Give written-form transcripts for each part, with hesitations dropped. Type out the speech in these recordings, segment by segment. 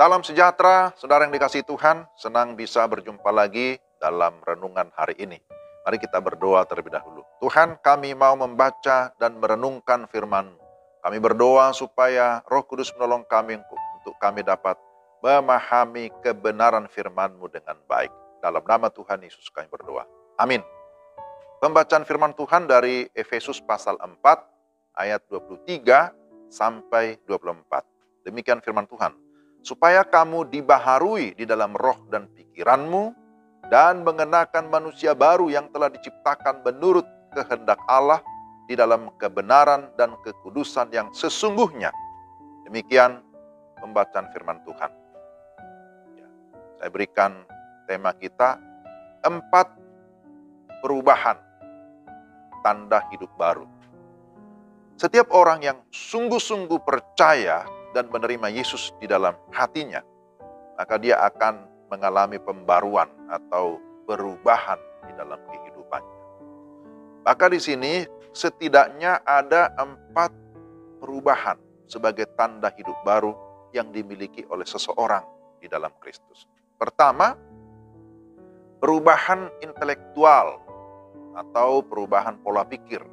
Salam sejahtera, saudara yang dikasihi Tuhan. Senang bisa berjumpa lagi dalam renungan hari ini. Mari kita berdoa terlebih dahulu. Tuhan, kami mau membaca dan merenungkan firman-Mu. Kami berdoa supaya Roh Kudus menolong kami untuk kami dapat memahami kebenaran firman-Mu dengan baik. Dalam nama Tuhan Yesus kami berdoa. Amin. Pembacaan firman Tuhan dari Efesus pasal 4 ayat 23 sampai 24. Demikian firman Tuhan. Supaya kamu dibaharui di dalam roh dan pikiranmu, dan mengenakan manusia baru yang telah diciptakan menurut kehendak Allah di dalam kebenaran dan kekudusan yang sesungguhnya. Demikian pembacaan firman Tuhan. Saya berikan tema kita, 4 perubahan, tanda hidup baru. Setiap orang yang sungguh-sungguh percaya dan menerima Yesus di dalam hatinya, maka dia akan mengalami pembaruan atau perubahan di dalam kehidupannya. Maka di sini setidaknya ada 4 perubahan sebagai tanda hidup baru yang dimiliki oleh seseorang di dalam Kristus. Pertama, perubahan intelektual atau perubahan pola pikir.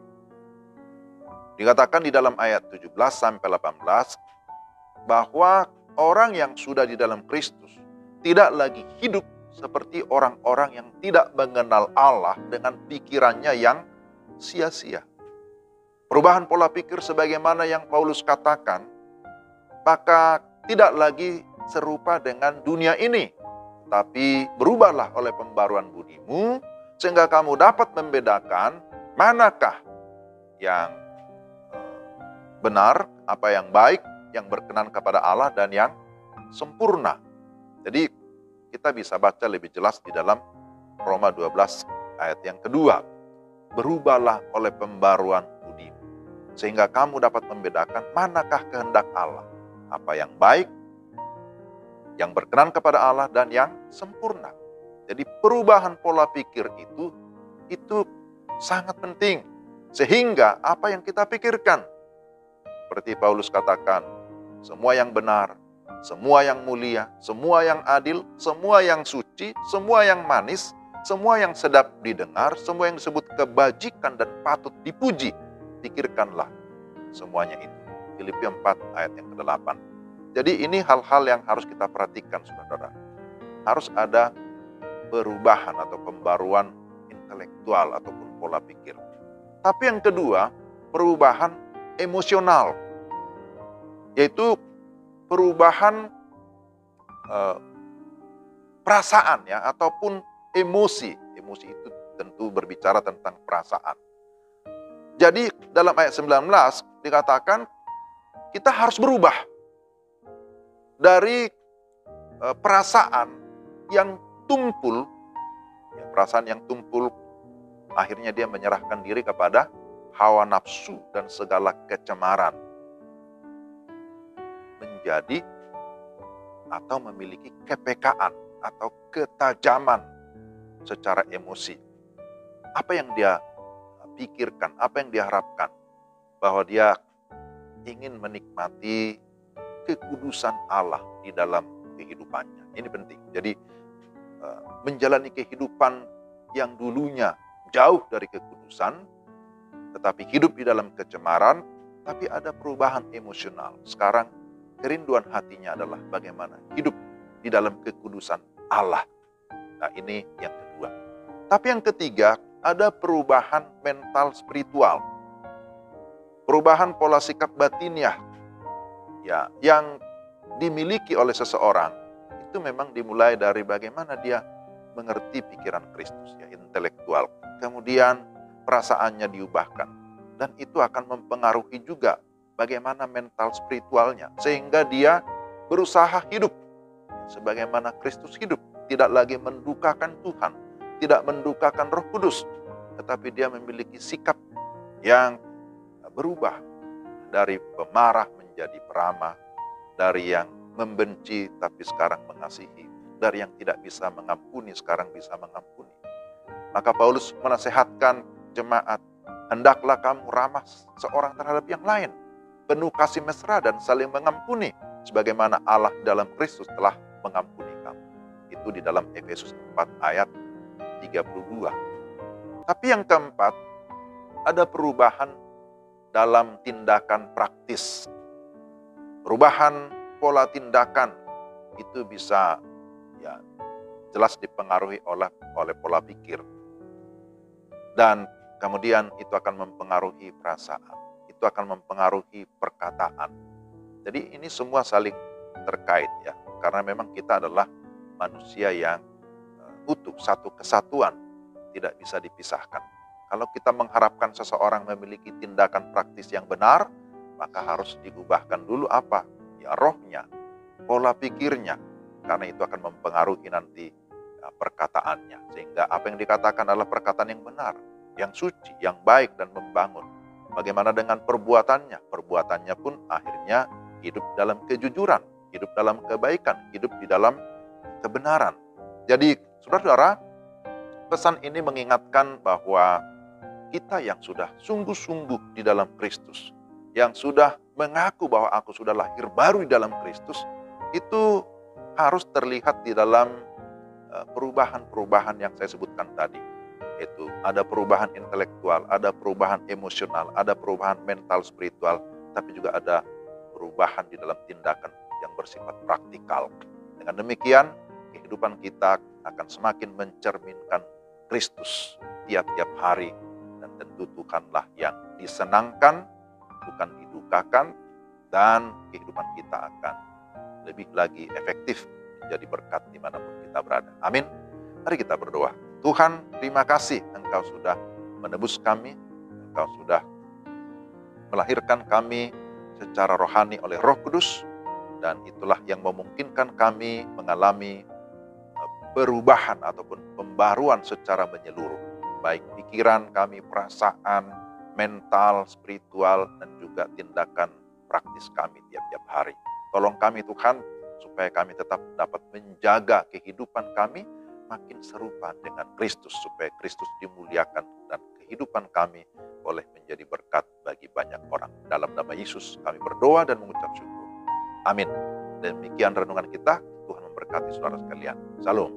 Dikatakan di dalam ayat 17 sampai 18 bahwa orang yang sudah di dalam Kristus tidak lagi hidup seperti orang-orang yang tidak mengenal Allah dengan pikirannya yang sia-sia. Perubahan pola pikir sebagaimana yang Paulus katakan, maka tidak lagi serupa dengan dunia ini, tapi berubahlah oleh pembaruan budimu, sehingga kamu dapat membedakan manakah yang benar, apa yang baik, yang berkenan kepada Allah dan yang sempurna. Jadi kita bisa baca lebih jelas di dalam Roma 12 ayat yang kedua. Berubahlah oleh pembaruan budimu, sehingga kamu dapat membedakan manakah kehendak Allah, apa yang baik, yang berkenan kepada Allah dan yang sempurna. Jadi perubahan pola pikir itu sangat penting, sehingga apa yang kita pikirkan, seperti Paulus katakan, semua yang benar, semua yang mulia, semua yang adil, semua yang suci, semua yang manis, semua yang sedap didengar, semua yang disebut kebajikan dan patut dipuji, pikirkanlah semuanya itu. Filipi 4 ayat yang ke-8. Jadi ini hal-hal yang harus kita perhatikan, saudara. Harus ada perubahan atau pembaruan intelektual ataupun pola pikir. Tapi yang kedua, perubahan emosional, yaitu perubahan perasaan ya, ataupun emosi. Emosi itu tentu berbicara tentang perasaan. Jadi dalam ayat 19 dikatakan kita harus berubah dari perasaan yang tumpul, ya, perasaan yang tumpul akhirnya dia menyerahkan diri kepada hawa nafsu dan segala kecemaran, menjadi atau memiliki kepekaan atau ketajaman secara emosi. Apa yang dia pikirkan, apa yang dia harapkan, bahwa dia ingin menikmati kekudusan Allah di dalam kehidupannya. Ini penting. Jadi menjalani kehidupan yang dulunya jauh dari kekudusan, tetapi hidup di dalam kecemaran, tapi ada perubahan emosional. Sekarang kerinduan hatinya adalah bagaimana hidup di dalam kekudusan Allah. Nah, ini yang kedua. Tapi yang ketiga, ada perubahan mental spiritual. Perubahan pola sikap batiniah, ya, yang dimiliki oleh seseorang itu memang dimulai dari bagaimana dia mengerti pikiran Kristus, ya, intelektual. Kemudian perasaannya diubahkan, dan itu akan mempengaruhi juga bagaimana mental spiritualnya, sehingga dia berusaha hidup sebagaimana Kristus hidup, tidak lagi mendukakan Tuhan, tidak mendukakan Roh Kudus, tetapi dia memiliki sikap yang berubah dari pemarah menjadi peramah, dari yang membenci tapi sekarang mengasihi, dari yang tidak bisa mengampuni sekarang bisa mengampuni. Maka Paulus menasihatkan jemaat, hendaklah kamu ramah seorang terhadap yang lain, penuh kasih mesra dan saling mengampuni, sebagaimana Allah dalam Kristus telah mengampuni kamu. Itu di dalam Efesus 4 ayat 32. Tapi yang keempat, ada perubahan dalam tindakan praktis. Perubahan pola tindakan itu bisa jelas dipengaruhi oleh pola pikir. Dan kemudian itu akan mempengaruhi perasaan. Itu akan mempengaruhi perkataan. Jadi ini semua saling terkait ya. Karena memang kita adalah manusia yang utuh, satu kesatuan, tidak bisa dipisahkan. Kalau kita mengharapkan seseorang memiliki tindakan praktis yang benar, maka harus diubahkan dulu apa? Ya rohnya, pola pikirnya. Karena itu akan mempengaruhi nanti perkataannya. Sehingga apa yang dikatakan adalah perkataan yang benar, yang suci, yang baik dan membangun. Bagaimana dengan perbuatannya? Perbuatannya pun akhirnya hidup dalam kejujuran, hidup dalam kebaikan, hidup di dalam kebenaran. Jadi saudara-saudara, pesan ini mengingatkan bahwa kita yang sudah sungguh-sungguh di dalam Kristus, yang sudah mengaku bahwa aku sudah lahir baru di dalam Kristus, itu harus terlihat di dalam perubahan-perubahan yang saya sebutkan tadi. Itu ada perubahan intelektual, ada perubahan emosional, ada perubahan mental spiritual, tapi juga ada perubahan di dalam tindakan yang bersifat praktikal. Dengan demikian, kehidupan kita akan semakin mencerminkan Kristus tiap-tiap hari. Dan tentu Tuhanlah yang disenangkan, bukan didukakan, dan kehidupan kita akan lebih lagi efektif menjadi berkat dimanapun kita berada. Amin. Mari kita berdoa. Tuhan, terima kasih Engkau sudah menebus kami, Engkau sudah melahirkan kami secara rohani oleh Roh Kudus, dan itulah yang memungkinkan kami mengalami perubahan ataupun pembaruan secara menyeluruh. Baik pikiran kami, perasaan, mental, spiritual, dan juga tindakan praktis kami tiap-tiap hari. Tolong kami Tuhan, supaya kami tetap dapat menjaga kehidupan kami makin serupa dengan Kristus, supaya Kristus dimuliakan dan kehidupan kami boleh menjadi berkat bagi banyak orang. Dalam nama Yesus kami berdoa dan mengucap syukur. Amin. Demikian renungan kita. Tuhan memberkati saudara sekalian. Salam.